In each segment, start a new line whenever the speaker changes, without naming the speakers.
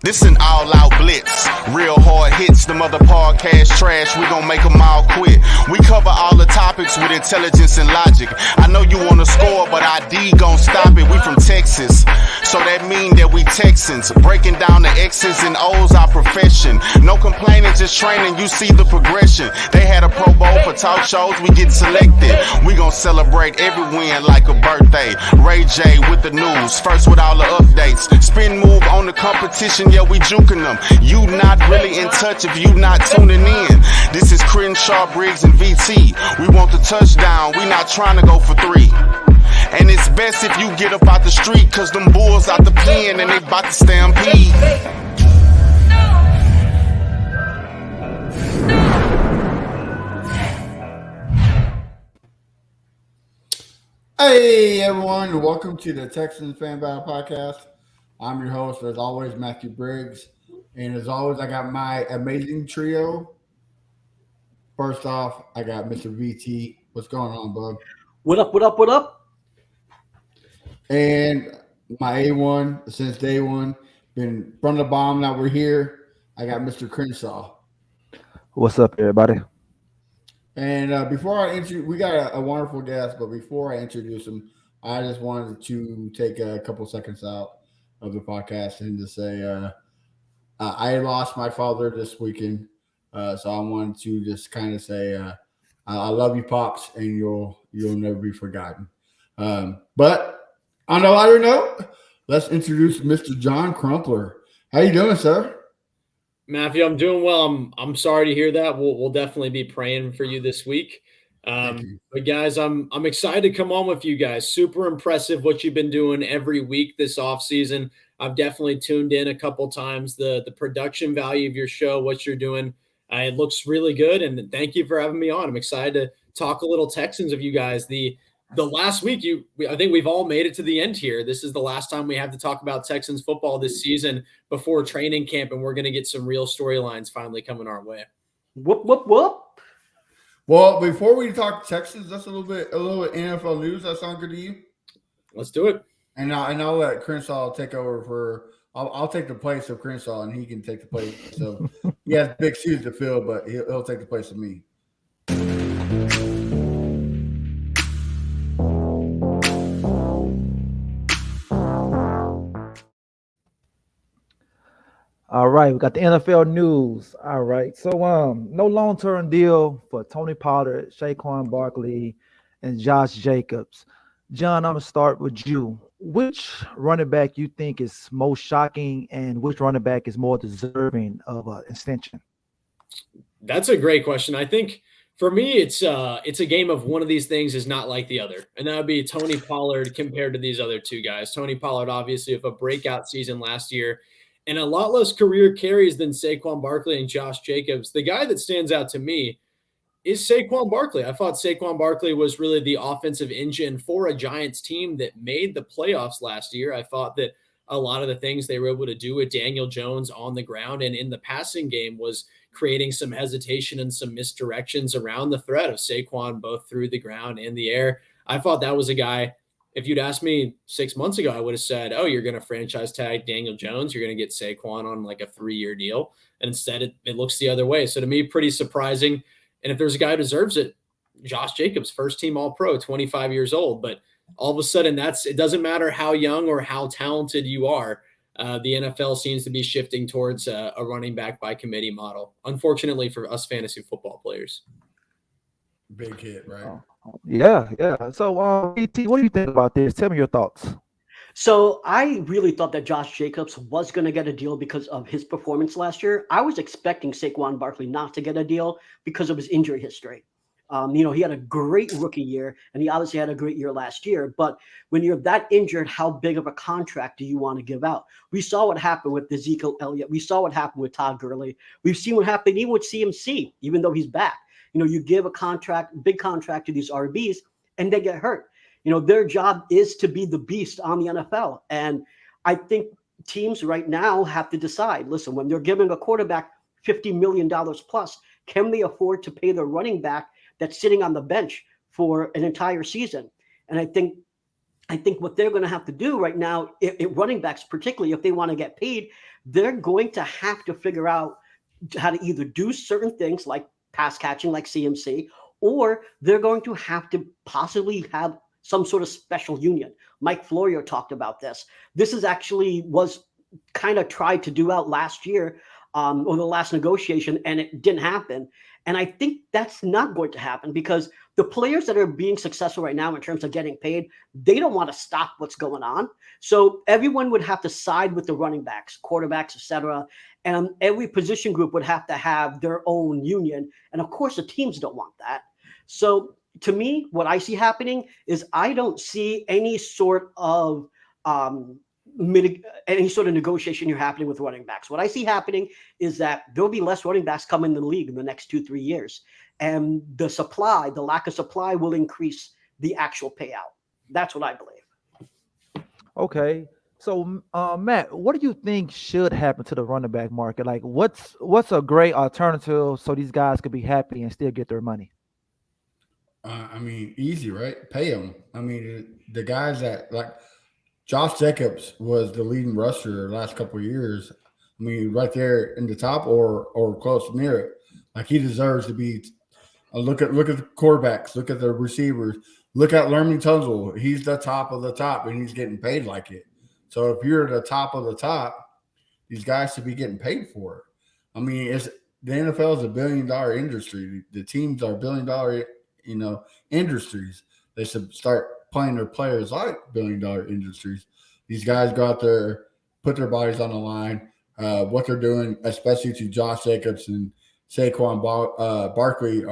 This an all-out blitz. Real hard hits, them other podcast trash, we gon' make them all quit. We cover all the topics with intelligence and logic. I know you wanna score, but ID gon' stop it. We from Texas, so that mean that we Texans. Breaking down the X's and O's, our profession. No complaining, just training, you see the progression. They had a Pro Bowl for talk shows, we get selected. We gon' celebrate every win like a birthday. Ray J with the news, first with all the updates. Spin move on the competition, yeah, we juking them. You not really in touch if you not tuning in. This is Crenshaw, Briggs, and VT. We want the touchdown, we not trying to go for 3. And it's best if you get up out the street, cause them bulls out the pen and they bout to stampede.
Hey everyone, welcome to the Texans Fan Battle Podcast. I'm your host, as always, Matthew Briggs. And as always, I got my amazing trio. First off, I got Mr. VT. What's going on, bub?
What up, what up, what up?
And my A1, since day one, been from the bomb, now we're here. I got Mr. Crenshaw.
What's up, everybody?
And before I introduce, we got a wonderful guest, but before I introduce him, I just wanted to take a couple seconds out of the podcast and to say I lost my father this weekend. So I wanted to just kind of say I love you, Pops, and you'll never be forgotten. But on a lighter note, let's introduce Mr. John Crumpler. How you doing, sir?
Matthew, I'm doing well. I'm sorry to hear that. We'll definitely be praying for you this week. But guys, I'm excited to come on with you guys. Super impressive what you've been doing every week this offseason. I've definitely tuned in a couple times. The production value of your show, what you're doing, it looks really good. And thank you for having me on. I'm excited to talk a little Texans of you guys. The last week, I think we've all made it to the end here. This is the last time we have to talk about Texans football this season before training camp, and we're going to get some real storylines finally coming our way.
Whoop, whoop, whoop.
Well, before we talk Texans, just a little bit NFL news. That sound good to you?
Let's do it.
And I'll let Crenshaw take over for. I'll take the place of Crenshaw, and he can take the place. So he has big shoes to fill, but he'll take the place of me.
All right, we got the NFL news. All right, so no long-term deal for Tony Pollard, Saquon Barkley, and Josh Jacobs. John, I'm gonna start with you. Which running back you think is most shocking, and which running back is more deserving of an extension?
That's a great question. I think for me, it's a game of one of these things is not like the other, and that would be Tony Pollard compared to these other two guys. Tony Pollard, obviously, with a breakout season last year, and a lot less career carries than Saquon Barkley and Josh Jacobs. The guy that stands out to me is Saquon Barkley. I thought Saquon Barkley was really the offensive engine for a Giants team that made the playoffs last year. I thought that a lot of the things they were able to do with Daniel Jones on the ground and in the passing game was creating some hesitation and some misdirections around the threat of Saquon, both through the ground and the air. I thought that was a guy. If you'd asked me 6 months ago, I would have said, oh, you're going to franchise tag Daniel Jones. You're going to get Saquon on like a 3-year deal. And instead it looks the other way. So to me, pretty surprising. And if there's a guy who deserves it, Josh Jacobs, first team All-Pro, 25 years old. But all of a sudden it doesn't matter how young or how talented you are. The NFL seems to be shifting towards a running back by committee model, unfortunately for us fantasy football players.
Big hit, right?
Yeah. So, ET, what do you think about this? Tell me your thoughts.
So I really thought that Josh Jacobs was going to get a deal because of his performance last year. I was expecting Saquon Barkley not to get a deal because of his injury history. He had a great rookie year, and he obviously had a great year last year. But when you're that injured, how big of a contract do you want to give out? We saw what happened with Ezekiel Elliott. We saw what happened with Todd Gurley. We've seen what happened even with CMC, even though he's back. You give a big contract to these RBs, and they get hurt. Their job is to be the beast on the NFL. And I think teams right now have to decide, listen, when they're giving a quarterback $50 million plus, can they afford to pay the running back that's sitting on the bench for an entire season? And I think I think what they're going to have to do right now, running backs, particularly if they want to get paid, they're going to have to figure out how to either do certain things like pass catching, like CMC, or they're going to have to possibly have some sort of special union. Mike Florio talked about this. This is actually was kind of tried to do out last year or the last negotiation, and it didn't happen. And I think that's not going to happen because the players that are being successful right now in terms of getting paid, they don't want to stop what's going on. So everyone would have to side with the running backs, quarterbacks, etc. And every position group would have to have their own union. And of course, the teams don't want that. So to me, what I see happening is I don't see any sort of negotiation here happening with running backs. What I see happening is that there'll be less running backs coming in the league in the next 2-3 years. And the lack of supply will increase the actual payout. That's what I believe.
Okay. So, Matt, what do you think should happen to the running back market? Like, what's a great alternative so these guys could be happy and still get their money?
I mean, easy, right? Pay them. I mean, the guys that like Josh Jacobs was the leading rusher the last couple of years. I mean, right there in the top or close near it. Like he deserves to be. Look at the quarterbacks. Look at the receivers. Look at Laremy Tunsil. He's the top of the top, and he's getting paid like it. So if you're the top of the top, these guys should be getting paid for it. I mean, the NFL is $1 billion industry. The teams are $1 billion, industries. They should start playing their players like $1 billion industries. These guys go out there, put their bodies on the line. What they're doing, especially to Josh Jacobs and Saquon Barkley,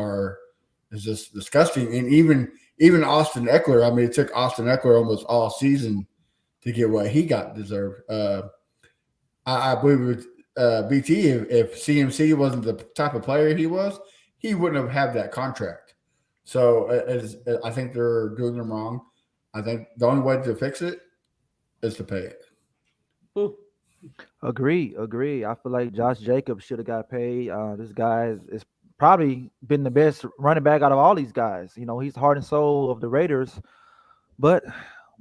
is just disgusting. And even Austin Eckler. I mean, it took Austin Eckler almost all season to get what he got deserved. I believe with BT, if CMC wasn't the type of player he was, he wouldn't have had that contract. So I think they're doing them wrong. I think the only way to fix it is to pay it.
Agree. I feel like Josh Jacobs should have got paid. This guy is probably been the best running back out of all these guys. He's the heart and soul of the Raiders. But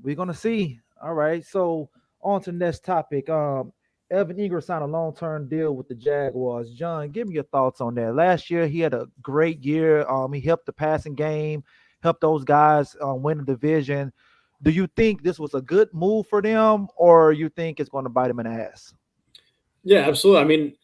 we're gonna see. All right. So on to the next topic. Evan Ingram signed a long-term deal with the Jaguars. John, give me your thoughts on that. Last year, he had a great year. He helped the passing game, helped those guys win the division. Do you think this was a good move for them, or you think it's going to bite them in the ass?
Yeah, absolutely. I mean,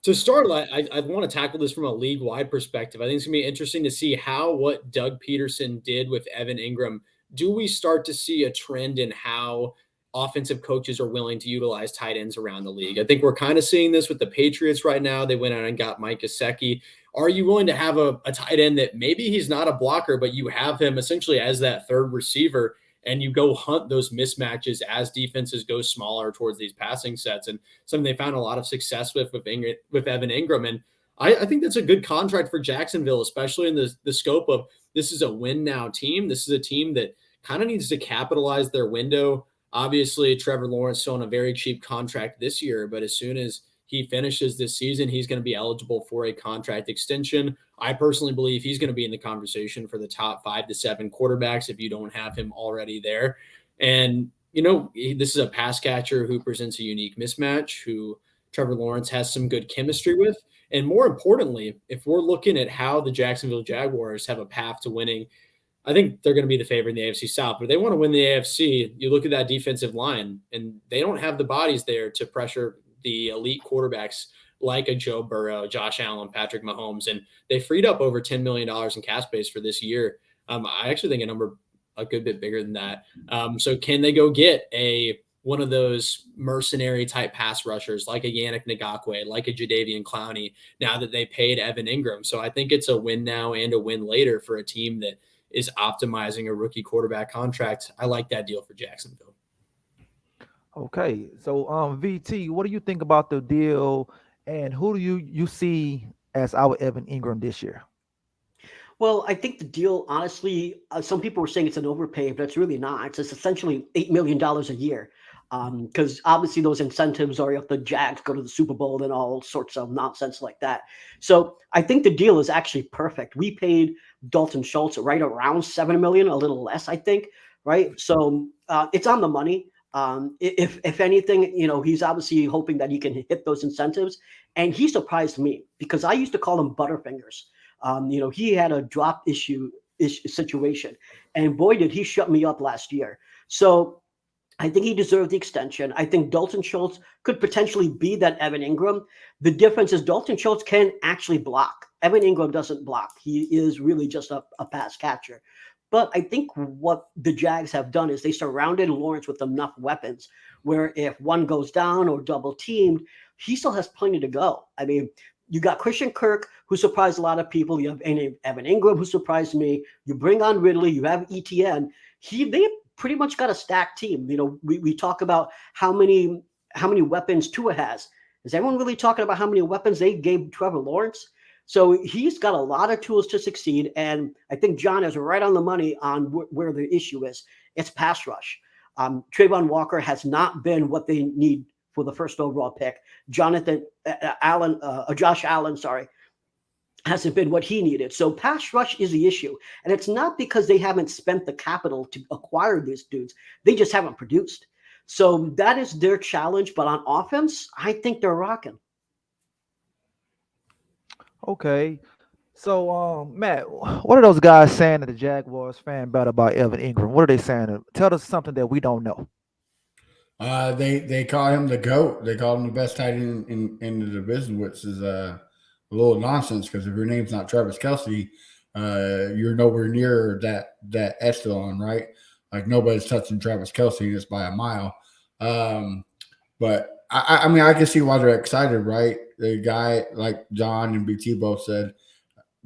to start, I want to tackle this from a league-wide perspective. I think it's going to be interesting to see what Doug Peterson did with Evan Ingram. Do we start to see a trend in how offensive coaches are willing to utilize tight ends around the league? I think we're kind of seeing this with the Patriots right now. They went out and got Mike Gesicki. Are you willing to have a tight end that maybe he's not a blocker, but you have him essentially as that third receiver, and you go hunt those mismatches as defenses go smaller towards these passing sets? And something they found a lot of success with Evan Ingram. And I think that's a good contract for Jacksonville, especially in the scope of this is a win now team. This is a team that kind of needs to capitalize their window. Obviously, Trevor Lawrence still on a very cheap contract this year, but as soon as he finishes this season, he's going to be eligible for a contract extension. I personally believe he's going to be in the conversation for the top 5 to 7 quarterbacks if you don't have him already there. And, this is a pass catcher who presents a unique mismatch, who Trevor Lawrence has some good chemistry with. And more importantly, if we're looking at how the Jacksonville Jaguars have a path to winning, I think they're going to be the favorite in the AFC South. But if they want to win the AFC, you look at that defensive line, and they don't have the bodies there to pressure the elite quarterbacks like a Joe Burrow, Josh Allen, Patrick Mahomes. And they freed up over $10 million in cap space for this year. I actually think a number a good bit bigger than that. So can they go get one of those mercenary type pass rushers like a Yannick Ngakoue, like a Jadeveon Clowney, now that they paid Evan Ingram? So I think it's a win now and a win later for a team that is optimizing a rookie quarterback contract. I like that deal for Jacksonville.
Okay. So VT, what do you think about the deal, and who do you see as our Evan Ingram this year?
Well, I think the deal, honestly, some people were saying it's an overpay, but it's really not. It's essentially $8 million a year. Because obviously those incentives are if the Jags go to the Super Bowl and all sorts of nonsense like that. So I think the deal is actually perfect. We paid Dalton Schultz right around $7 million, a little less, I think, right? So it's on the money. If anything, he's obviously hoping that he can hit those incentives. And he surprised me because I used to call him Butterfingers. He had a drop issue situation. And boy, did he shut me up last year. So I think he deserved the extension. I think Dalton Schultz could potentially be that Evan Ingram. The difference is Dalton Schultz can actually block. Evan Ingram doesn't block. He is really just a pass catcher. But I think what the Jags have done is they surrounded Lawrence with enough weapons where if one goes down or double teamed, he still has plenty to go. I mean, you got Christian Kirk, who surprised a lot of people. You have Evan Ingram, who surprised me. You bring on Ridley. You have ETN. They pretty much got a stacked team. We talk about how many weapons Tua has. Is everyone really talking about how many weapons they gave Trevor Lawrence? So he's got a lot of tools to succeed. And I think John is right on the money on where the issue is. It's pass rush. Trayvon Walker has not been what they need for the first overall pick. Josh Allen, hasn't been what he needed. So pass rush is the issue. And it's not because they haven't spent the capital to acquire these dudes. They just haven't produced. So that is their challenge. But on offense, I think they're rocking.
Okay. So, Matt, what are those guys saying that the Jaguars fan better about Evan Ingram? What are they saying? Tell us something that we don't know.
They call him the GOAT. They call him the best tight end in the division, which is a little nonsense because if your name's not Travis Kelce, you're nowhere near that echelon, right? Like nobody's touching Travis Kelce just by a mile. But I mean, I can see why they're excited, right? The guy, like John and BT both said,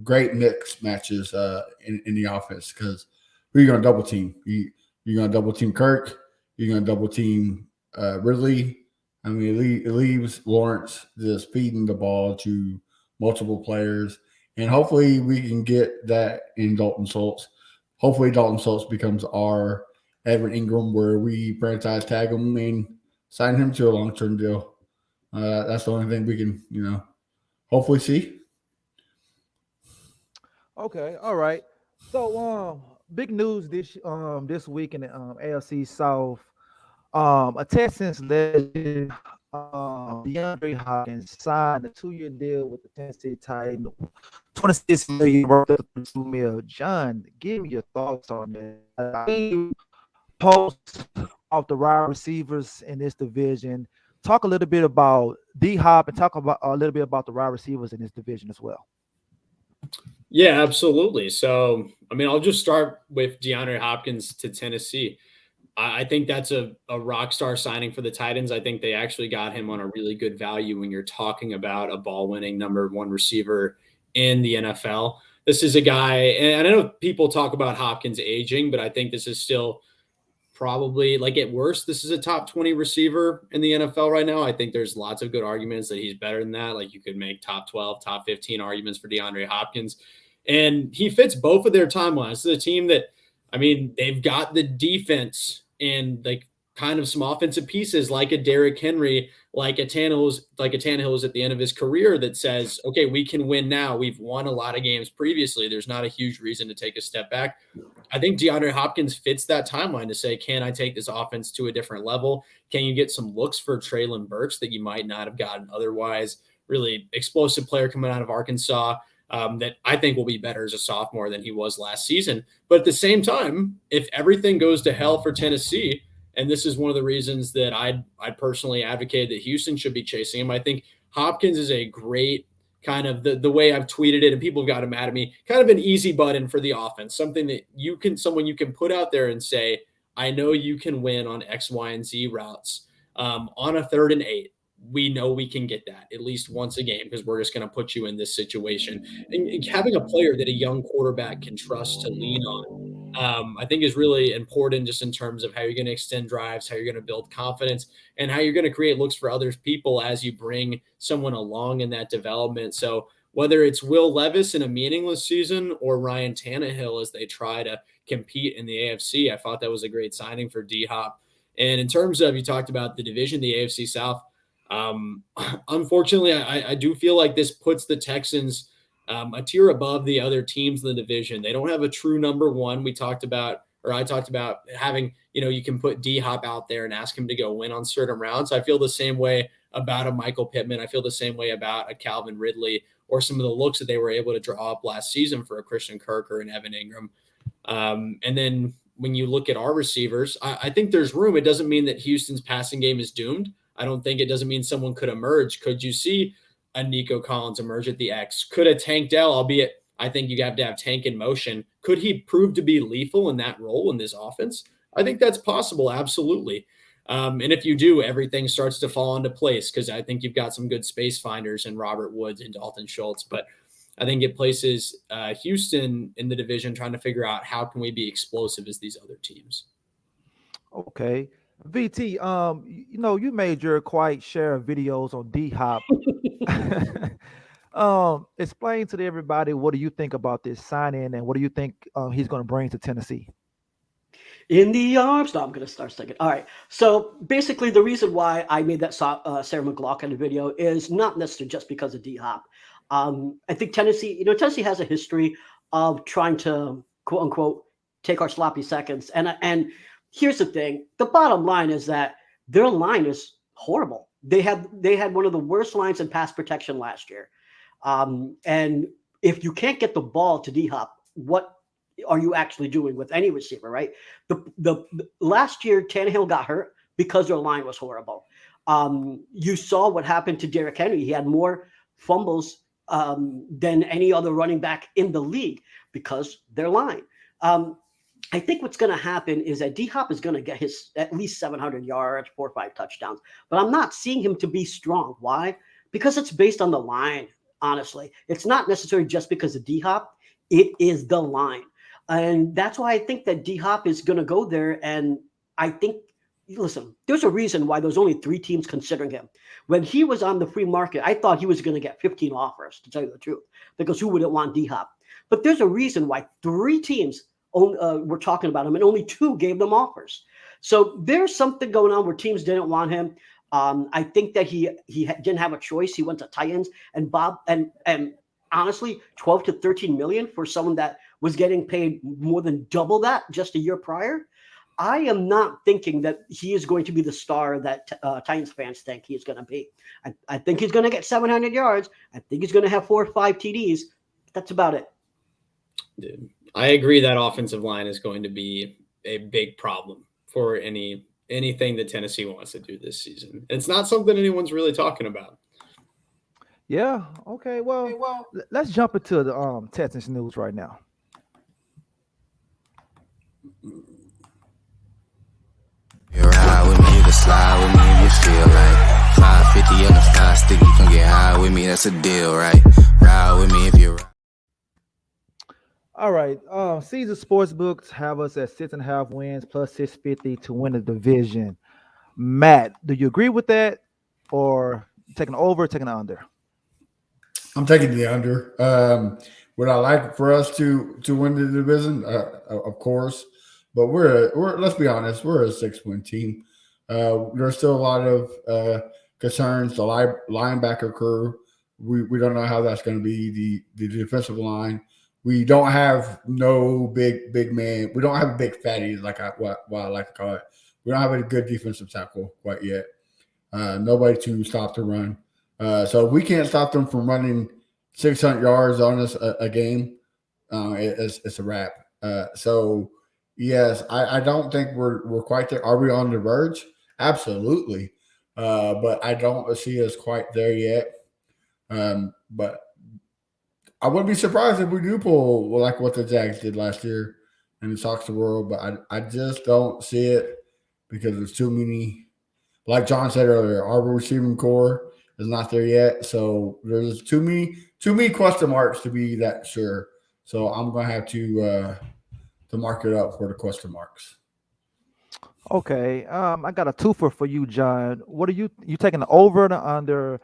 great mix matches in the offense because who are you going to double team? You're going to double team Kirk. You're going to double team Ridley. I mean, it leaves Lawrence just feeding the ball to multiple players. And hopefully we can get that in Dalton Schultz. Hopefully Dalton Schultz becomes our Evan Ingram where we franchise tag him and sign him to a long-term deal. That's the only thing we can, hopefully see.
Okay, all right. So, big news this week in the AFC South. A Texans legend, DeAndre Hopkins signed a 2-year deal with the Tennessee Titans, $26 million worth of $2 million. John, give me your thoughts on that. Post off the wide receivers in this division. Talk a little bit about D-Hop and talk about a little bit about the wide receivers in this division as well.
Yeah, absolutely. So, I mean, I'll just start with DeAndre Hopkins to Tennessee. I think that's a rock star signing for the Titans. I think they actually got him on a really good value when you're talking about a ball-winning number one receiver in the NFL. This is a guy, and I know people talk about Hopkins aging, but I think this is still probably, like at worst, this is a top 20 receiver in the NFL right now. I think there's lots of good arguments that he's better than that. Like you could make top 12, top 15 arguments for DeAndre Hopkins. And he fits both of their timelines. This is a team that, I mean, they've got the defense and like kind of some offensive pieces like a Derrick Henry, like a Tannehill's at the end of his career that says, okay, we can win now. We've won a lot of games previously. There's not a huge reason to take a step back. I think DeAndre Hopkins fits that timeline to say, can I take this offense to a different level? Can you get some looks for Treylon Burks that you might not have gotten otherwise? Really explosive player coming out of Arkansas that I think will be better as a sophomore than he was last season. But at the same time, if everything goes to hell for Tennessee, and this is one of the reasons that I personally advocate that Houston should be chasing him, I think Hopkins is a great kind of the way I've tweeted it, and people have gotten mad at me, kind of an easy button for the offense, something that someone you can put out there and say, I know you can win on X, Y, and Z routes on a 3rd and 8. We know we can get that at least once a game because we're just going to put you in this situation. And having a player that a young quarterback can trust to lean on, I think is really important just in terms of how you're going to extend drives, how you're going to build confidence, and how you're going to create looks for other people as you bring someone along in that development. So whether it's Will Levis in a meaningless season or Ryan Tannehill as they try to compete in the AFC, I thought that was a great signing for D-Hop. And in terms of, you talked about the division, the AFC South, unfortunately, I do feel like this puts the Texans a tier above the other teams in the division. They don't have a true number one. We talked about or I talked about having, you can put D-Hop out there and ask him to go win on certain rounds. I feel the same way about a Michael Pittman. I feel the same way about a Calvin Ridley or some of the looks that they were able to draw up last season for a Christian Kirk or an Evan Ingram. And then when you look at our receivers, I think there's room. It doesn't mean that Houston's passing game is doomed. I don't think it doesn't mean someone could emerge. Could you see a Nico Collins emerge at the X? Could a Tank Dell, albeit I think you have to have Tank in motion, could he prove to be lethal in that role in this offense? I think that's possible, absolutely. And if you do, everything starts to fall into place because I think you've got some good space finders in Robert Woods and Dalton Schultz. But I think it places Houston in the division trying to figure out how can we be explosive as these other teams.
Okay. VT, you made your quite share of videos on D-Hop. Explain to everybody, what do you think about this signing and what do you think he's going to bring to Tennessee?
In the arms. No, I'm going to start second. All right. So basically, the reason why I made that Sarah McLachlan video is not necessarily just because of D-Hop. I think Tennessee has a history of trying to, quote unquote, take our sloppy seconds. And here's the thing. The bottom line is that their line is horrible. They had one of the worst lines in pass protection last year. And if you can't get the ball to D-Hop, what are you actually doing with any receiver, right? The last year, Tannehill got hurt because their line was horrible. You saw what happened to Derrick Henry. He had more fumbles than any other running back in the league because their line. I think what's going to happen is that D-Hop is going to get his at least 700 yards, 4 or 5 touchdowns. But I'm not seeing him to be strong. Why? Because it's based on the line, honestly. It's not necessarily just because of D-Hop. It is the line. And that's why I think that D-Hop is going to go there. And I think, listen, there's a reason why there's only 3 teams considering him. When he was on the free market, I thought he was going to get 15 offers, to tell you the truth, because who wouldn't want D-Hop? But there's a reason why 3 teams were talking about him and only 2 gave them offers. So there's something going on where teams didn't want him. I think that he didn't have a choice. He went to Titans and honestly, 12 to 13 million for someone that was getting paid more than double that just a year prior. I am not thinking that he is going to be the star that Titans fans think he is going to be. I think he's going to get 700 yards. I think he's going to have 4 or 5 TDs. That's about it.
Dude, I agree that offensive line is going to be a big problem for anything that Tennessee wants to do this season. It's not something anyone's really talking about.
Yeah. Okay. Well, let's jump into the Texans news right now.
You ride with me, you can slide with me if you feel like 550 on the 5 stick, you can get high with me, that's a deal, right? Ride with me if you ride.
All right. Caesar Sportsbooks have us at 6.5 wins plus 650 to win the division. Matt, do you agree with that, or taking over, taking under?
I'm taking the under. Would I like for us to win the division? Of course, but we're let's be honest, we're a 6-win team. There's still a lot of concerns. The linebacker crew, we don't know how that's going to be. The defensive line, we don't have no big man. We don't have a big fatty like what I like to call it. We don't have a good defensive tackle quite yet. Nobody to stop the run. So if we can't stop them from running 600 yards on us a game, it's a wrap. So yes, I don't think we're quite there. Are we on the verge? Absolutely. But I don't see us quite there yet. But I wouldn't be surprised if we do pull like what the Jags did last year and it shocks the world. But I just don't see it because there's too many. Like John said earlier, our receiving core is not there yet. So there's too many question marks to be that sure. So I'm gonna have to mark it up for the question marks.
Okay. I got a twofer for you, John. What are you taking the over and the under?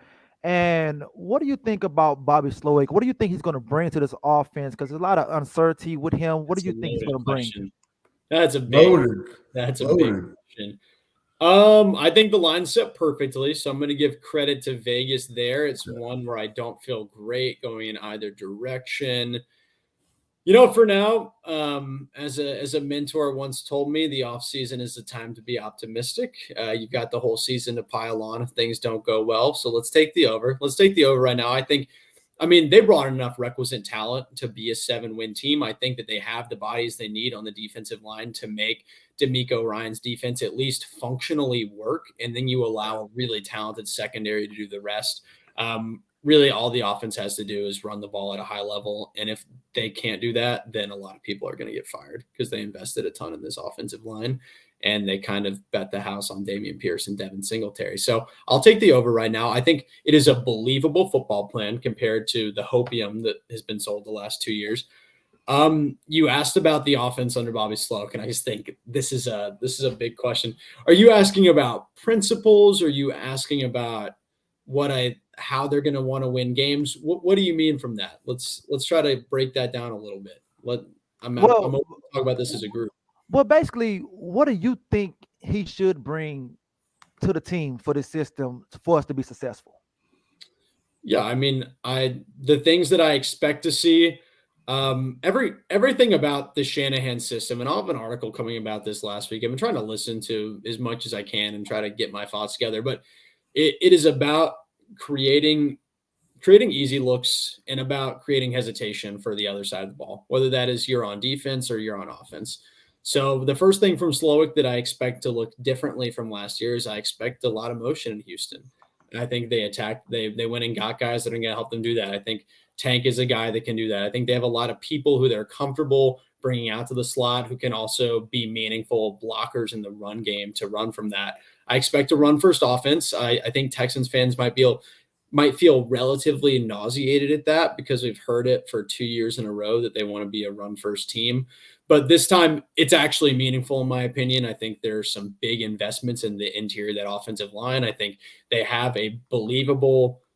And what do you think about Bobby Slowick? What do you think he's going to bring to this offense? Because there's a lot of uncertainty with him. What do you think he's going to bring?
That's a big question. I think the line's set perfectly, so I'm going to give credit to Vegas there. It's one where I don't feel great going in either direction. For now, as a mentor once told me, the offseason is the time to be optimistic. You've got the whole season to pile on if things don't go well. So let's take the over. Let's take the over right now. They brought enough requisite talent to be a 7-win team. I think that they have the bodies they need on the defensive line to make D'Amico Ryan's defense at least functionally work. And then you allow a really talented secondary to do the rest. Really all the offense has to do is run the ball at a high level. And if they can't do that, then a lot of people are going to get fired because they invested a ton in this offensive line and they kind of bet the house on Dameon Pierce and Devin Singletary. So I'll take the over right now. I think it is a believable football plan compared to the hopium that has been sold the last 2 years. You asked about the offense under Bobby Sloak, and I just think this is a big question. Are you asking about principles? Or are you asking about how they're going to want to win games? What do you mean from that? Let's try to break that down a little bit. I'm open to talk about this as a group.
Well, basically, what do you think he should bring to the team for this system for us to be successful?
Yeah, the things that I expect to see, everything about the Shanahan system, and I'll have an article coming about this last week. I've been trying to listen to as much as I can and try to get my thoughts together, but it is about creating easy looks and about creating hesitation for the other side of the ball, whether that is you're on defense or you're on offense. So the first thing from Slowick that I expect to look differently from last year is I expect a lot of motion in Houston. And I think they went and got guys that are going to help them do that. I think Tank is a guy that can do that. I think they have a lot of people who they're comfortable bringing out to the slot who can also be meaningful blockers in the run game to run from that. I expect a run-first offense. I think Texans fans might feel relatively nauseated at that because we've heard it for 2 years in a row that they want to be a run-first team. But this time, it's actually meaningful, in my opinion. I think there are some big investments in the interior of that offensive line. I think they have a believable –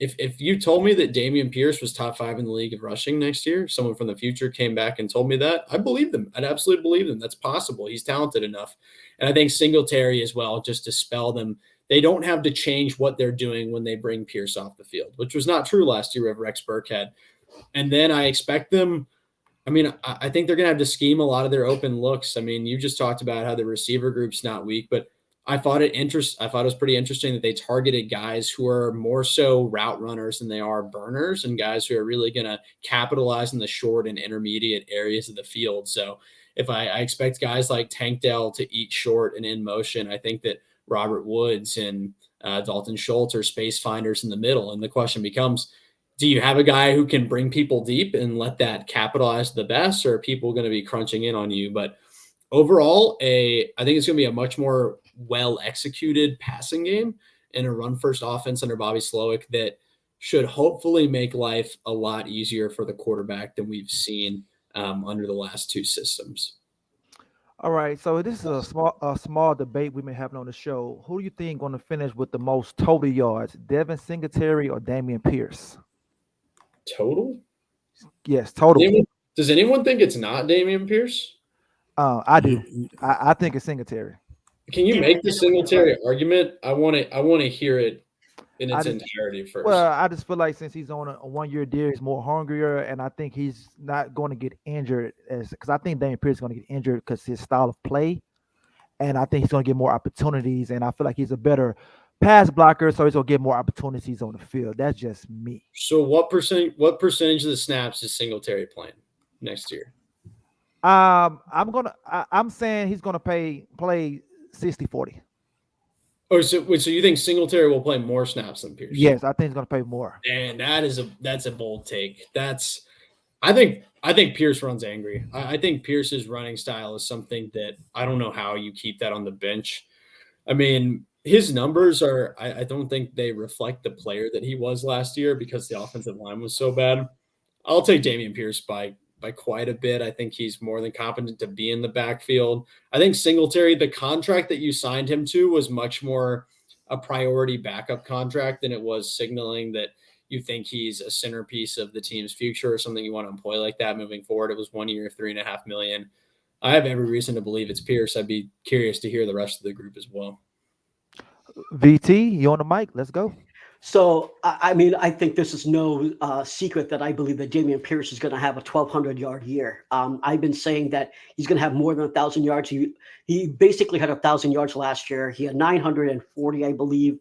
if you told me that Dameon Pierce was top 5 in the league of rushing next year, someone from the future came back and told me that, I believe them. I'd absolutely believe them. That's possible. He's talented enough. And I think Singletary as well, just to spell them, they don't have to change what they're doing when they bring Pierce off the field, which was not true last year with Rex Burkhead. And then I expect them – I think they're going to have to scheme a lot of their open looks. You just talked about how the receiver group's not weak, but I thought it was pretty interesting that they targeted guys who are more so route runners than they are burners and guys who are really going to capitalize in the short and intermediate areas of the field. So if I expect guys like Tank Dell to eat short and in motion, I think that Robert Woods and Dalton Schultz are space finders in the middle. And the question becomes, do you have a guy who can bring people deep and let that capitalize the best, or are people going to be crunching in on you? But overall, I think it's going to be a much more well-executed passing game and a run-first offense under Bobby Slowick that should hopefully make life a lot easier for the quarterback than we've seen under the last 2 systems.
All right, so this is a small debate we've been having on the show. Who do you think going to finish with the most total yards, Devin Singletary or Dameon Pierce?
Total?
Yes, total.
Does anyone think it's not Dameon Pierce?
I do. I think it's Singletary.
Can you make the Singletary argument? I want to hear it in its entirety first.
Well, I just feel like since he's on a 1-year deal, he's more hungrier, and I think he's not going to get injured because I think Dameon Pierce is going to get injured because his style of play, and I think he's going to get more opportunities, and I feel like he's a better pass blocker, so he's going to get more opportunities on the field. That's just me.
So what percentage of the snaps is Singletary playing next year?
I'm saying he's going to play 60-40.
Oh, so you think Singletary will play more snaps than Pierce?
Yes, I think he's going to play more.
And that's a bold take. I think Pierce runs angry. I think Pierce's running style is something that I don't know how you keep that on the bench. His numbers I don't think they reflect the player that he was last year because the offensive line was so bad. I'll take Dameon Pierce by quite a bit. I think he's more than competent to be in the backfield. I think Singletary, the contract that you signed him to was much more a priority backup contract than it was signaling that you think he's a centerpiece of the team's future or something you want to employ like that moving forward. It was 1 year, $3.5 million. I have every reason to believe it's Pierce. I'd be curious to hear the rest of the group as well.
VT, you on the mic? Let's go.
So, I mean, I think this is no secret that I believe that Dameon Pierce is going to have a 1,200-yard year. I've been saying that he's going to have more than 1,000 yards. He basically had 1,000 yards last year. He had 940, I believe.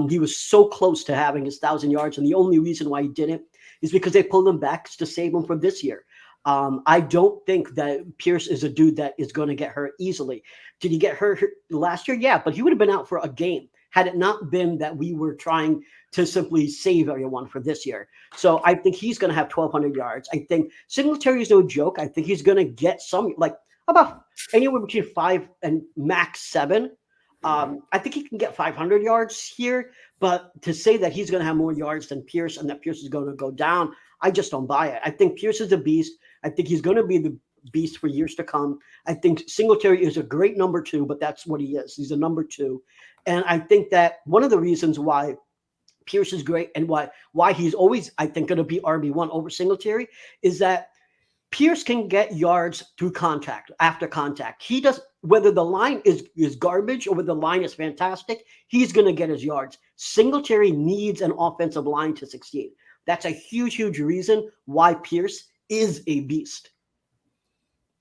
He was so close to having his 1,000 yards, and the only reason why he didn't is because they pulled him back to save him for this year. I don't think that Pierce is a dude that is going to get hurt easily. Did he get hurt last year? Yeah, but he would have been out for a game had it not been that we were trying to simply save everyone for this year. So I think he's going to have 1,200 yards. I think Singletary is no joke. I think he's going to get some, like about anywhere between 5 and max 7. I think he can get 500 yards here, but to say that he's going to have more yards than Pierce and that Pierce is going to go down, I just don't buy it. I think Pierce is a beast. I think he's going to be the beast for years to come. I think Singletary is a great number 2, but that's what he is. He's a number 2. And I think that one of the reasons why Pierce is great and why he's always, I think, going to be RB1 over Singletary is that Pierce can get yards through contact, after contact. He does, whether the line is garbage or whether the line is fantastic, he's going to get his yards. Singletary needs an offensive line to succeed. That's a huge, huge reason why Pierce is a beast.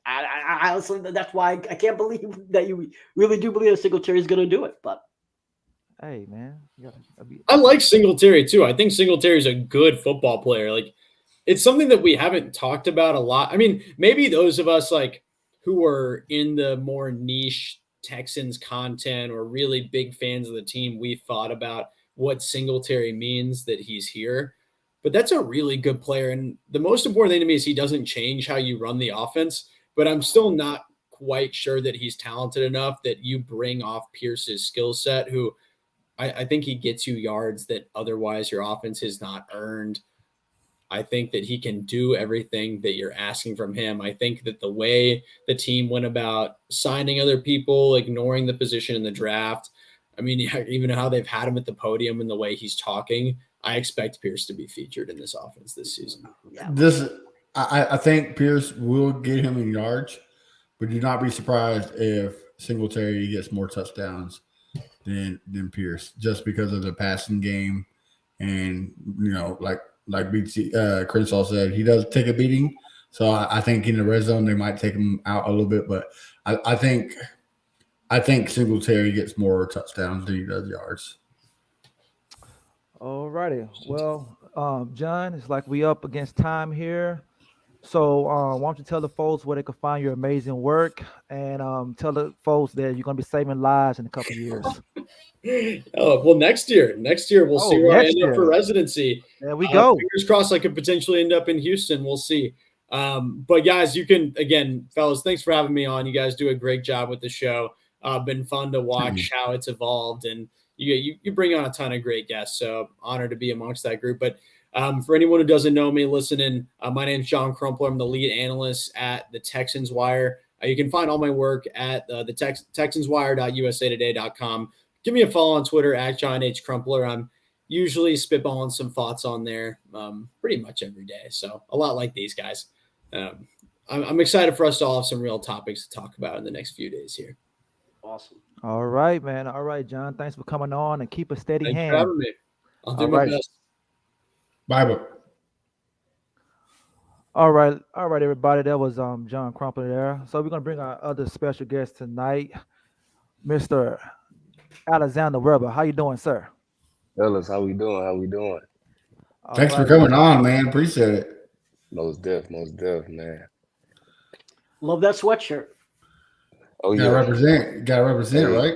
I also, that's why I can't believe that you really do believe that Singletary is going to do it. But
hey, man,
I like Singletary too. I think Singletary is a good football player. Like, it's something that we haven't talked about a lot. I mean, maybe those of us like who are in the more niche Texans content or really big fans of the team, we've thought about what Singletary means that he's here. But that's a really good player. And the most important thing to me is he doesn't change how you run the offense. But I'm still not quite sure that he's talented enough that you bring off Pierce's skill set, who I think he gets you yards that otherwise your offense has not earned. I think that he can do everything that you're asking from him. I think that the way the team went about signing other people, ignoring the position in the draft, I mean, even how they've had him at the podium and the way he's talking, I expect Pierce to be featured in this offense this season.
yeah.
I think Pierce will get him in yards, but do not be surprised if Singletary gets more touchdowns than Pierce, just because of the passing game. And, you know, like BT Crenshaw said, he does take a beating. So I think in the red zone, they might take him out a little bit. But I think Singletary gets more touchdowns than he does yards.
all righty. Well, John, it's like we up against time here. So why don't you tell the folks where they can find your amazing work, and tell the folks that you're going to be saving lives in a couple of years.
Oh, well, next year we'll see where I end up for residency.
There we go.
Fingers crossed I could potentially end up in Houston. We'll see. But guys, you can, again, fellas, thanks for having me on. You guys do a great job with the show. Been fun to watch how it's evolved, and you bring on a ton of great guests. So honored to be amongst that group. But for anyone who doesn't know me listening, my name is John Crumpler. I'm the lead analyst at the Texans Wire. You can find all my work at the TexansWire.usatoday.com. Give me a follow on Twitter at John H. Crumpler. I'm usually spitballing some thoughts on there pretty much every day. So a lot like these guys. I'm excited for us to all have some real topics to talk about in the next few days here.
Awesome.
All right, man. All right, John. Thanks for coming on, and keep a steady
Thanks
hand.
for having me. I'll do
All
my
right.
best.
Bible.
All right, everybody. That was John Crumpler there. So we're gonna bring our other special guest tonight, Mr. Alexander Weber. How you doing, sir?
Fellas, how we doing?
Thanks for coming on, man. Appreciate it.
Most deaf, man.
Love that sweatshirt.
Oh
Gotta represent, right?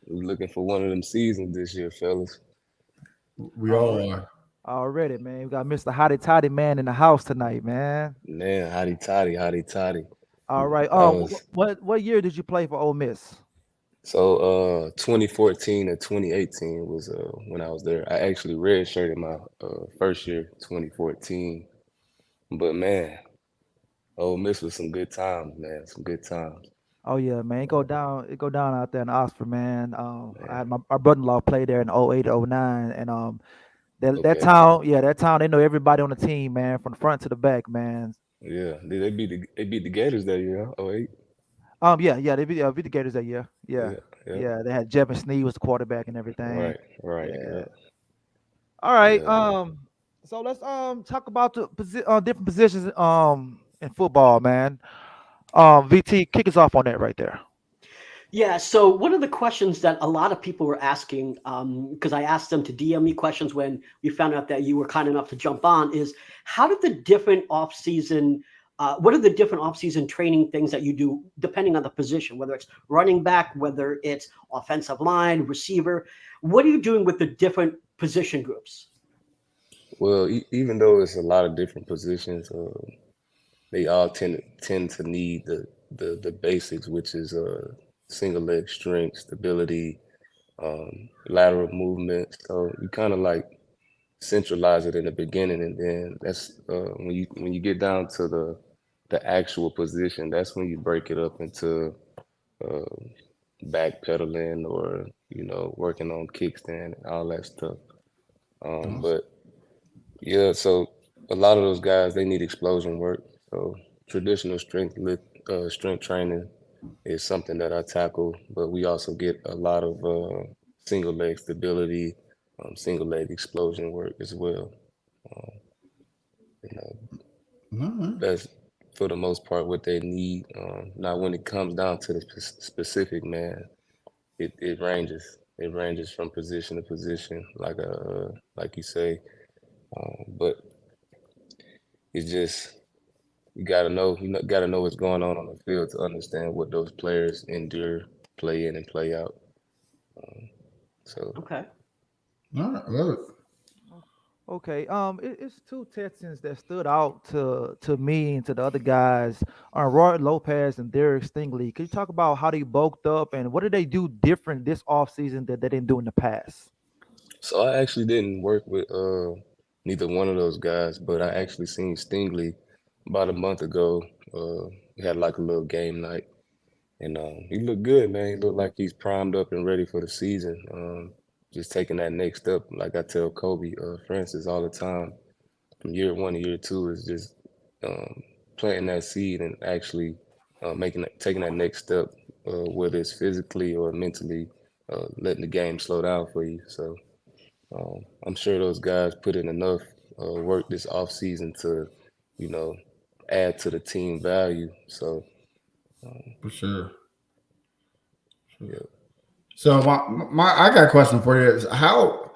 We're looking for one of them seasons this year, fellas.
We all are.
Already, man. We got Mr. Hotty Toddy man in the house tonight, man.
Man, hotty toddy.
All right. What year did you play for Ole Miss?
So 2014 and 2018 was when I was there. I actually redshirted my first year, 2014. But man, Ole Miss was some good times, man. Some good times.
Oh yeah, man. It go down out there in Oxford, man. I had our brother-in-law played there in 08, 09, and that town, they know everybody on the team, man, from the front to the back, man.
Yeah, they beat the Gators that year, huh? 08.
They beat the Gators that year. Yeah. They had Jevin Sneed was the quarterback and everything.
Right.
Yeah. All right.
Yeah.
So let's talk about the different positions in football, man. VT, kick us off on that right there.
Yeah, so one of the questions that a lot of people were asking, because I asked them to DM me questions when we found out that you were kind enough to jump on, is how did the different off-season, what are the different off-season training things that you do depending on the position, whether it's running back, whether it's offensive line, receiver? What are you doing with the different position groups?
Well, even though it's a lot of different positions, they all tend to need the basics, which is single leg strength, stability, lateral movement. So you kind of like centralize it in the beginning, and then that's when you get down to the actual position, that's when you break it up into uh, backpedaling or working on kickstand and all that stuff.
Awesome.
But yeah, so a lot of those guys they need explosion work. So traditional strength training is something that I tackle, but we also get a lot of single leg stability, single leg explosion work as well. Um, you know,
All right.
that's for the most part what they need. Now, when it comes down to the specific, man, it ranges. It ranges from position to position, like you say. But it's just gotta know what's going on the field to understand what those players endure, play in and play out. So
Okay.
All right. Love it.
Okay. It's two Texans that stood out to me and to the other guys, Roy Lopez and Derek Stingley. Could you talk about how they bulked up and what did they do different this offseason that they didn't do in the past?
So I actually didn't work with neither one of those guys, but I actually seen Stingley about a month ago. We had like a little game night, and he looked good, man. He looked like he's primed up and ready for the season. Just taking that next step, like I tell Kobe Francis all the time, from year one to year two is just um, planting that seed and actually taking that next step, whether it's physically or mentally, letting the game slow down for you. So. I'm sure those guys put in enough work this off season to, you know, add to the team value. So,
For sure.
yeah.
So I got a question for you. Is how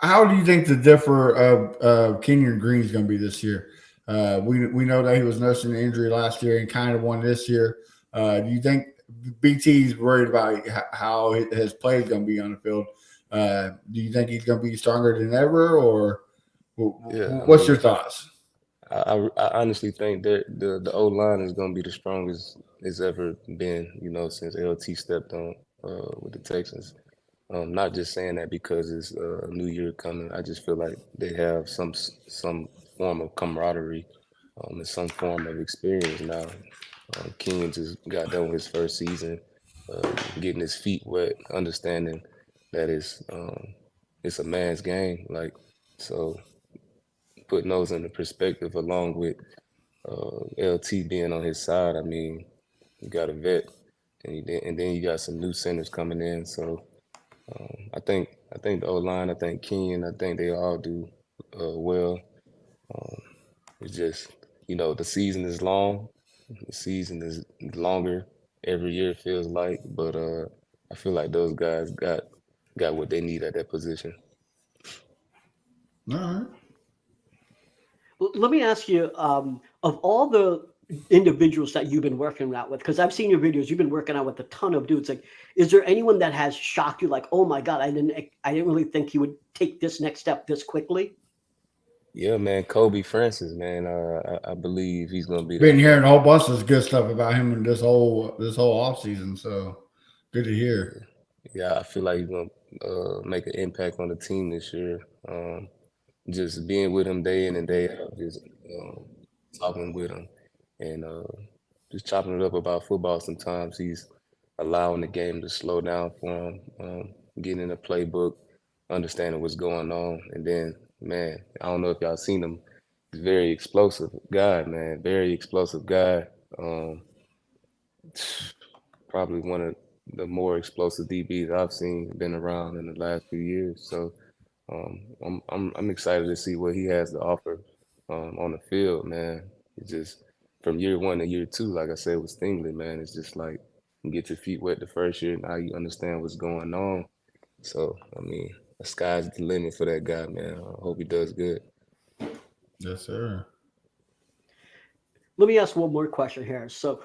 do you think the differ of Kenyon Green is going to be this year? We know that he was nursing an injury last year and kind of won this year. Do you think BT's worried about how his play is going to be on the field? Do you think he's going to be stronger than ever, or
Yeah, I
what's your
mean,
thoughts?
I honestly think that the O line is going to be the strongest it's ever been, since LT stepped on with the Texans. Not just saying that because it's a new year coming. I just feel like they have some form of camaraderie, and some form of experience now. King just got done with his first season, getting his feet wet, understanding that it's a man's game. Like so, putting those into perspective, along with LT being on his side. I mean, you got a vet, and then you got some new centers coming in. So I think the O line, I think Kenyon, I think they all do well. Um, it's just the season is long. The season is longer every year. It feels like, but I feel like those guys got what they need at that position.
All right.
Let me ask you, of all the individuals that you've been working out with, because I've seen your videos, you've been working out with a ton of dudes. Like, is there anyone that has shocked you? Like, oh my God, I didn't really think he would take this next step this quickly.
Yeah, man, Kobe Francis, man. I believe he's gonna be
Been
that.
hearing a whole bunch of good stuff about him in this whole off season. So good to hear.
Yeah, I feel like he's gonna make an impact on the team this year. Just being with him day in and day out, just talking with him, and just chopping it up about football. Sometimes he's allowing the game to slow down for him, getting in the playbook, understanding what's going on, and then man, I don't know if y'all seen him. He's a very explosive guy, man. Very explosive guy. Um, Probably one of the more explosive DBs I've seen been around in the last few years. So I'm excited to see what he has to offer on the field, man. It's just from year 1 to year 2, like I said with Stingley, man. It's just like you get your feet wet the first year, now you understand what's going on. So I mean, the sky's the limit for that guy, man. I hope he does good.
Yes, sir.
Let me ask one more question here. So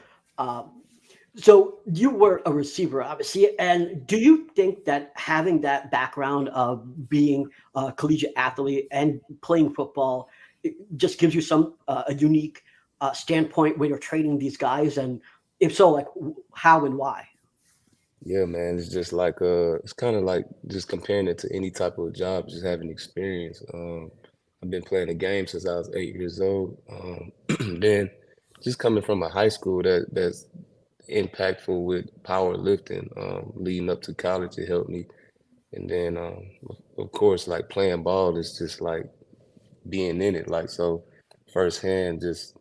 you were a receiver, obviously, and do you think that having that background of being a collegiate athlete and playing football just gives you some a unique standpoint when you're training these guys? And if so, like how and why?
Yeah, man. It's just like it's kind of like just comparing it to any type of job, just having experience. I've been playing the game since I was 8 years old. Then just coming from a high school that's impactful with powerlifting, leading up to college, it helped me. And then, of course, like playing ball is just like being in it. Like, so firsthand, just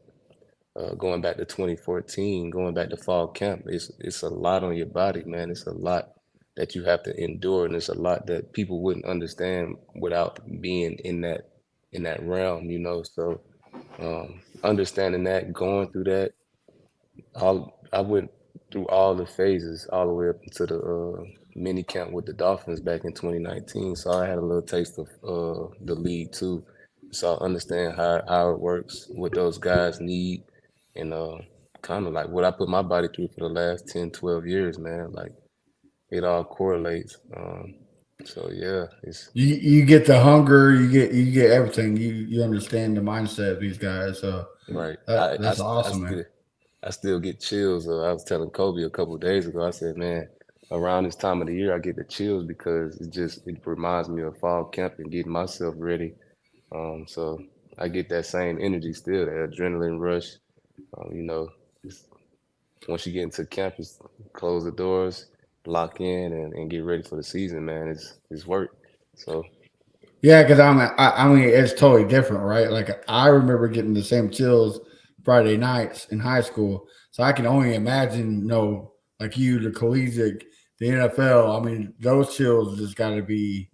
going back to 2014, going back to fall camp, it's a lot on your body, man. It's a lot that you have to endure, and it's a lot that people wouldn't understand without being in that realm, you know. So understanding that, going through that, I went through all the phases, all the way up into the mini camp with the Dolphins back in 2019. So I had a little taste of the league too. So I understand how it works, what those guys need, and kind of like what I put my body through for the last 10, 12 years, man. Like it all correlates. So yeah, it's
You get the hunger, you get everything. You understand the mindset of these guys. So
right.
that's awesome, man.
I still get chills. I was telling Kobe a couple of days ago. I said, man, around this time of the year, I get the chills because it reminds me of fall camp and getting myself ready. So I get that same energy still, that adrenaline rush. You know, just once you get into campus, close the doors, lock in, and get ready for the season, man. It's work. So
Yeah, because I mean, it's totally different, right? Like I remember getting the same chills Friday nights in high school, so I can only imagine, like you, the collegiate, the NFL. I mean, those chills just got to be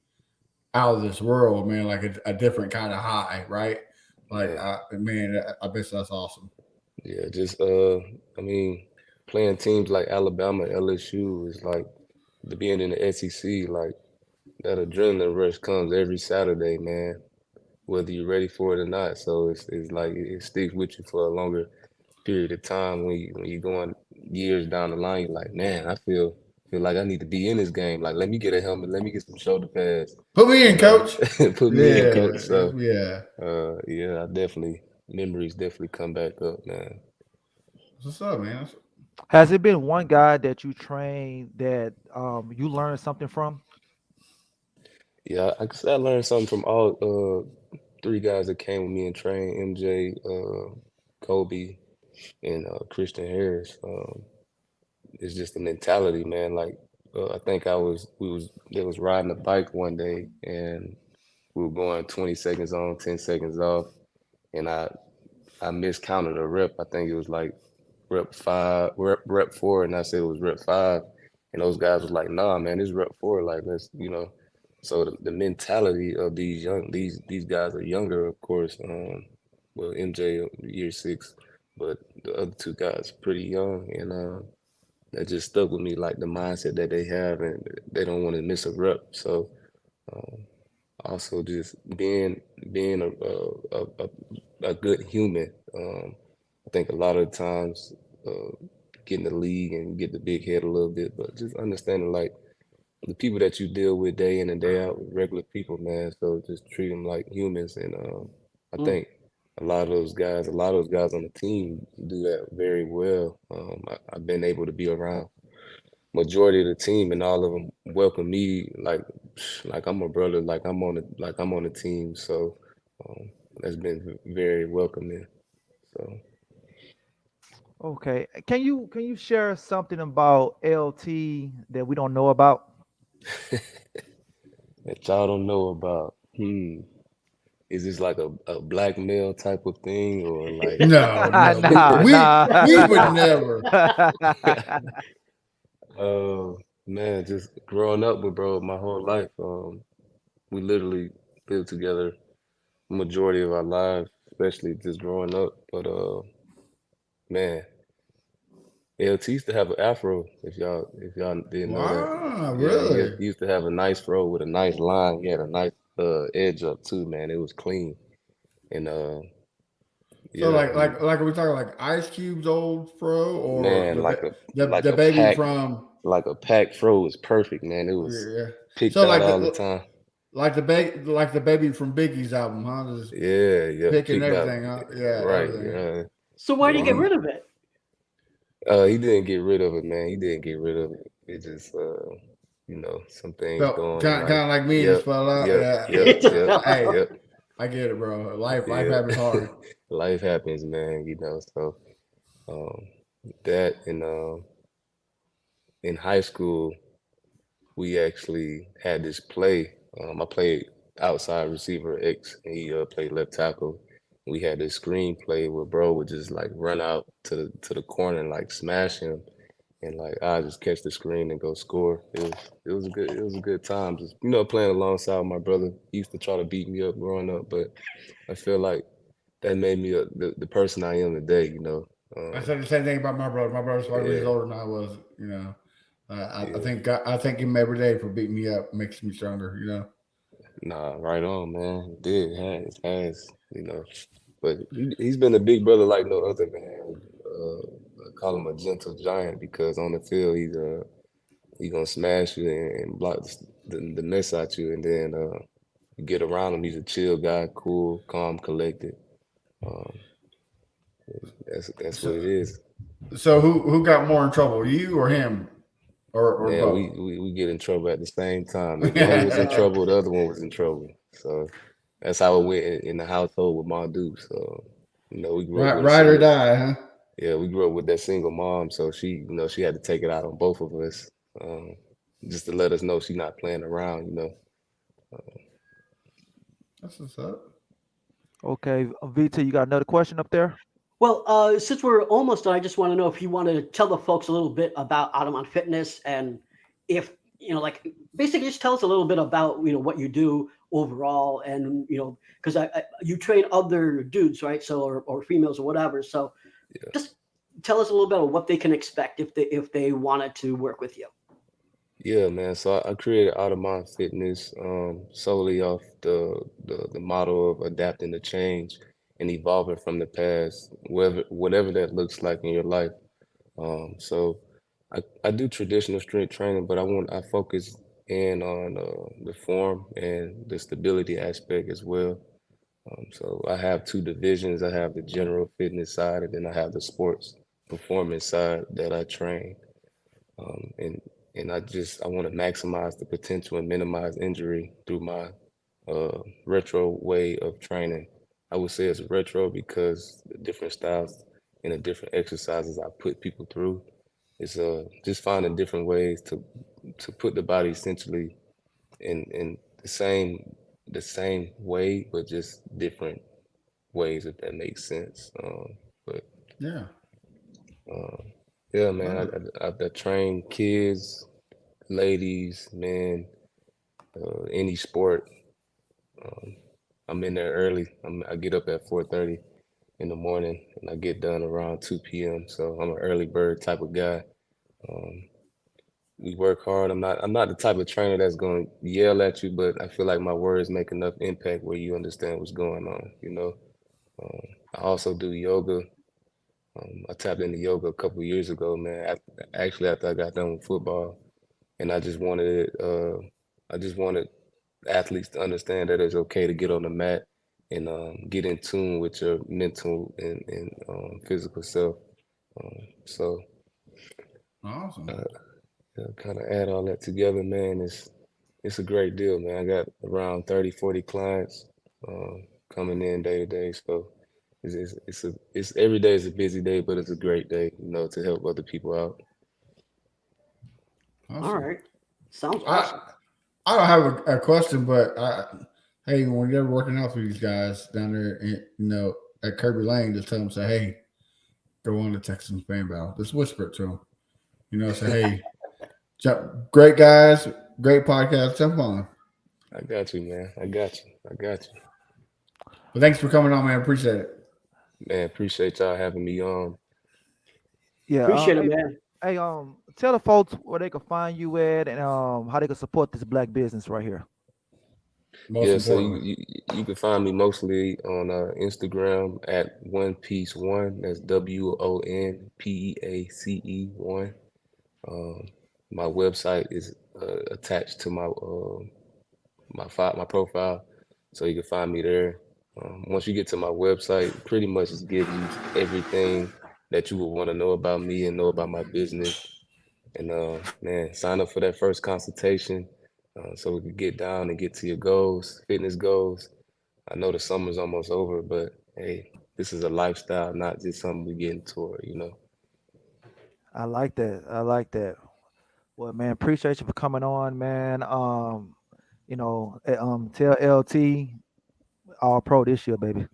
out of this world, man. Like a different kind of high, right? Like,
yeah,
man, I bet that's awesome.
yeah. Just I mean, playing teams like Alabama, LSU is like being in the SEC, like that adrenaline rush comes every Saturday, man, whether you're ready for it or not. So it's like it sticks with you for a longer period of time when you're going years down the line. You're like, man, I feel like I need to be in this game. Like, let me get a helmet, let me get some shoulder pads,
Put me in,
and
coach.
put me in,
Yeah,
coach. So
yeah.
yeah, memories definitely come back up, man.
What's up, man?
Has it been one guy that you trained that you learned something from?
Yeah, I learned something from all three guys that came with me and trained: MJ, Kobe, and Christian Harris. It's just the mentality, man. Like I think they was riding a bike one day and we were going 20 seconds on, 10 seconds off, and I miscounted a rep. I think it was like rep 4, and I said it was rep 5, and those guys was like, nah, man, it's rep 4. Like let's, you know. So the mentality of these guys are younger, of course. Well, MJ year 6, but the other two guys pretty young, and that just stuck with me, like the mindset that they have, and they don't want to miss a rep. So also just being a good human. I think a lot of times get in the league and get the big head a little bit, but just understanding like the people that you deal with day in and day out, regular people, man. So just treat them like humans, and I think a lot of those guys on the team do that very well. I've been able to be around majority of the team, and all of them welcome me like I'm a brother, like I'm on the team. So that's been very welcoming. So
Okay. Can you share something about LT that we don't know about?
that y'all don't know about. Is this like a blackmail type of thing, or like
No, no,
Nah,
we would
nah.
never.
man, just growing up with bro my whole life. we literally lived together majority of our lives, especially just growing up. But man, LT used to have an afro. If y'all didn't know that,
Wow,
yeah,
really?
he used to have a nice fro with a nice line. He had a nice edge up too, man. It was clean, and
So
yeah,
like we talking like Ice Cube's old fro or
man, like
the baby
pack
from
like a pack fro was perfect, man. It was
yeah.
picked
So
out all the time.
like the baby from Biggie's album, huh? Just
Yeah,
picking
picked out.
everything up. Yeah,
Right,
everything.
yeah.
So why do you get
Wow.
rid of it?
He didn't get rid of it, man. He didn't get rid of it. It just, some things
So
going in
kind
life.
of like me, just fell out. Yeah.
It just fell
Hey,
out.
Yep.
I get it, bro. Life
Yeah.
happens hard.
Life happens, man. So that and in high school, we actually had this play. I played outside receiver X, and he played left tackle. We had this screenplay where bro would just like run out to the corner and like smash him, and like I just catch the screen and go score. It was a good time. Just playing alongside my brother. He used to try to beat me up growing up, but I feel like that made me the person I am today.
I said the same thing about my brother. My brother's 5 years
Yeah.
older than I was. I
Yeah.
I thank him every day for beating me up. Makes me stronger.
Nah, right on, man. It did, has, But he's been a big brother like no other, man. I call him a gentle giant because on the field he's gonna smash you and block the mess out you, and then you get around him. He's a chill guy, cool, calm, collected. Um, that's what it is.
So who got more in trouble, you or him, or
Man,
both?
we get in trouble at the same time. If one was in trouble, the other one was in trouble. So that's how it went in the household with my dude. So we grew up with a
Ride or
single.
die, huh?
Yeah, we grew up with that single mom, so she had to take it out on both of us, just to let us know she's not playing around.
That's what's up.
Okay, Vita, you got another question up there?
Well, since we're almost done, I just want to know if you want to tell the folks a little bit about Adumon Fitness, and if basically just tell us a little bit about what you do overall, and because you train other dudes, right? So or females or whatever. So
Yeah.
just tell us a little bit of what they can expect if they wanted to work with you.
Yeah, man. So I created Adumon Fitness solely off the model of adapting to change and evolving from the past, whatever that looks like in your life. So I do traditional strength training, but I focus in on the form and the stability aspect as well. So I have two divisions. I have the general fitness side, and then I have the sports performance side that I train. And I want to maximize the potential and minimize injury through my retro way of training. I would say it's retro because the different styles and the different exercises I put people through is just finding different ways to put the body essentially in the same way, but just different ways, if that makes sense. But
Yeah.
yeah, man, I train kids, ladies, men, any sport. I'm in there early. I get up at 4:30 in the morning, and I get done around 2 p.m. So I'm an early bird type of guy. We work hard. I'm not the type of trainer that's going to yell at you, but I feel like my words make enough impact where you understand what's going on. I also do yoga. I tapped into yoga a couple years ago, man. After I got done with football, and I just wanted athletes to understand that it's okay to get on the mat and get in tune with your mental and physical self. So
Awesome.
kind of add all that together, man. It's a great deal, man. I got around 30, 40 clients coming in day to day. So it's every day is a busy day, but it's a great day, to help other people out.
Awesome.
All right, sounds awesome.
I don't have a question, but hey, when you're working out for these guys down there, at Kirby Lane, just tell them, say, hey, go on the Texans fan battle. Just whisper it to them. Say, hey, great guys, great podcast, jump on.
I got you, man. I got you.
Well, thanks for coming on, man. Appreciate it.
Man, appreciate y'all having me on.
Yeah,
Appreciate it, man.
Hey, tell the folks where they can find you at and how they can support this black business right here.
Most
So
importantly.
you can find me mostly on Instagram at One Piece One. That's WONPEACE1. My website is attached to my profile, so you can find me there. Once you get to my website, pretty much just gives you everything that you would want to know about me and know about my business. And man, sign up for that first consultation so we can get down and get to your goals, fitness goals. I know the summer's almost over, but hey, this is a lifestyle, not just something we getting toward, you know.
I like that. Well, man, appreciate you for coming on, man. Tell LT all pro this year, baby.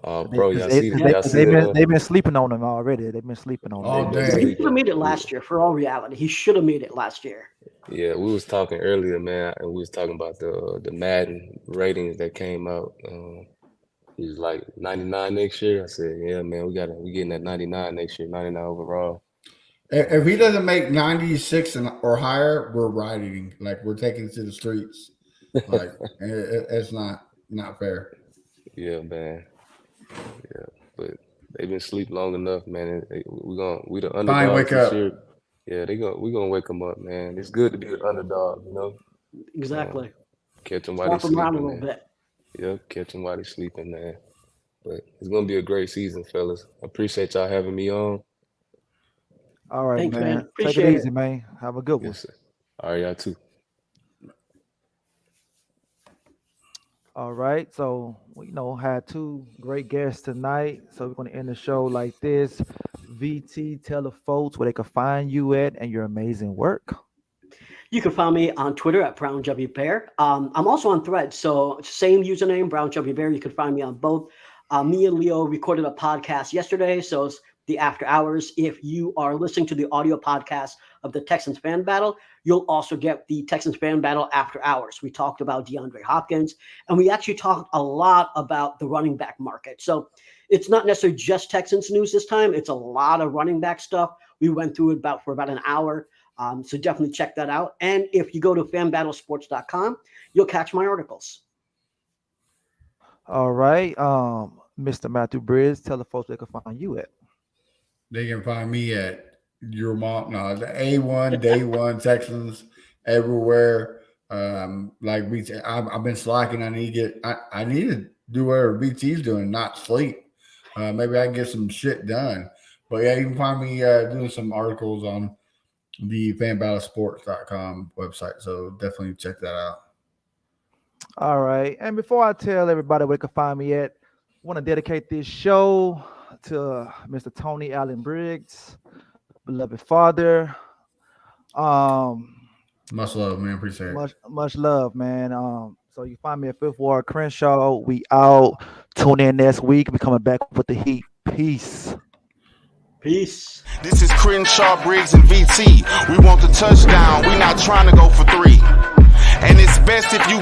All pro, y'all see
they've been sleeping on him already. They've been sleeping on him.
All day.
He should have made it last year. For all reality, he should have made it last year.
Yeah, we was talking earlier, man, and we was talking about the Madden ratings that came out. He was like 99 next year. I said, yeah, man, we getting that 99 next year, 99 overall.
If he doesn't make 96 or higher, we're rioting. Like, we're taking it to the streets. Like, it's not fair.
Yeah, man. Yeah, but they've been asleep long enough, man. We the underdogs
wake
this
up.
year. Yeah, we're gonna wake them up, man. It's good to be an underdog, you know.
Exactly.
Catch them while they're
Swap them around a
sleeping,
little
man.
bit.
Yep, catch them while they're sleeping, man. But it's gonna be a great season, fellas. I appreciate y'all having me on.
All right,
Thanks, man.
man. Take
Appreciate
it
it.
easy, man. Have a good one.
Yes, sir. All right, y'all too.
All right, so we had two great guests tonight. So we're going to end the show like this. VT, tell the folks where they can find you at and your amazing work.
You can find me on Twitter at BrownWBear. I'm also on Threads, so same username, BrownWBear. You can find me on both. Me and Leo recorded a podcast yesterday, so it's the After Hours. If you are listening to the audio podcast of the Texans Fan Battle, you'll also get the Texans Fan Battle After Hours. We talked about DeAndre Hopkins, and we actually talked a lot about the running back market. So it's not necessarily just Texans news this time. It's a lot of running back stuff. We went through it for about an hour. So definitely check that out. And if you go to fanbattlesports.com, you'll catch my articles.
All right. Mr. Matthew Bridges, tell the folks they can find you at.
They can find me at the A1 Day One Texans everywhere. Like BT, I've been slacking. I need to do whatever BT's doing, not sleep. Maybe I can get some shit done. But yeah, you can find me doing some articles on the fanbattlesports.com website. So definitely check that out.
All right. And before I tell everybody where they can find me at, I want to dedicate this show to Mr. Tony Allen Briggs, beloved father.
Much love, man. Appreciate it.
Much love, man. So you find me at Fifth Ward Crenshaw. We out. Tune in next week. We're coming back with the heat. Peace.
Peace.
This is Crenshaw, Briggs, and VT. We want the touchdown. We not trying to go for 3. And it's best if you